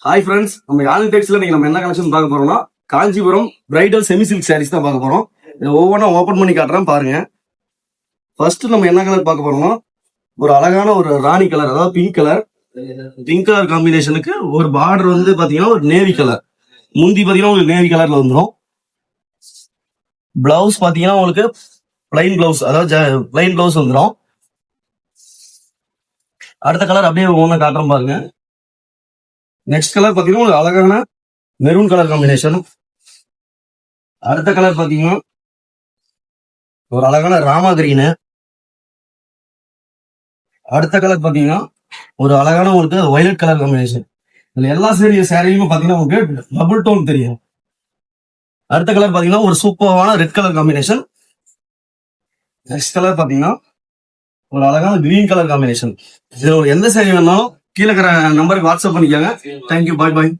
Hi friends, நம்ம யாழ் டெக்ஸ்ல இன்னைக்கு நம்ம என்ன கலெக்ஷன் பார்க்க போறோம்னா Kanchipuram bridal semi silk sarees தான் பார்க்க போறோம். இதை ஒவ்வொன்றா ஓப்பன் பண்ணி காட்டுறேன் பாருங்க. ஃபர்ஸ்ட் நம்ம என்ன கலர் பார்க்க போறோம்னா ஒரு அழகான ஒரு ராணி கலர், அதாவது பிங்க் கலர் காம்பினேஷனுக்கு ஒரு பார்டர் வந்து பாத்தீங்கன்னா ஒரு நேவி கலர், முந்தி பாத்தீங்கன்னா உங்களுக்கு நேவி கலர்ல வந்துடும். பிளவுஸ் பாத்தீங்கன்னா உங்களுக்கு பிளைன் பிளவுஸ், அதாவது பிளைன் பிளவுஸ் வந்துடும். அடுத்த கலர் அப்படியே ஒவ்வொன்றா காட்டுறோம் பாருங்க. நெக்ஸ்ட் கலர் பாத்தீங்கன்னா ஒரு அழகான மெரூன் கலர் காம்பினேஷன். அடுத்த கலர் பாத்தீங்கன்னா ஒரு அழகான ராமா கிரீனு. அடுத்த கலர் பாத்தீங்கன்னா ஒரு அழகான உங்களுக்கு வயலட் கலர் காம்பினேஷன். இதுல எல்லா சேரீயுமே பாத்தீங்கன்னா உங்களுக்கு டபுள் டோன் தெரியும். அடுத்த கலர் பாத்தீங்கன்னா ஒரு சூப்பரான red colour combination. Next colour பாத்தீங்கன்னா ஒரு அழகான கிரீன் கலர் காம்பினேஷன். இது எந்த சேரீ வேணாலும் கீழே இருக்கிற நம்பருக்கு வாட்ஸ்அப் பண்ணிக்கோங்க. தேங்க்யூ, பாய் பாய்.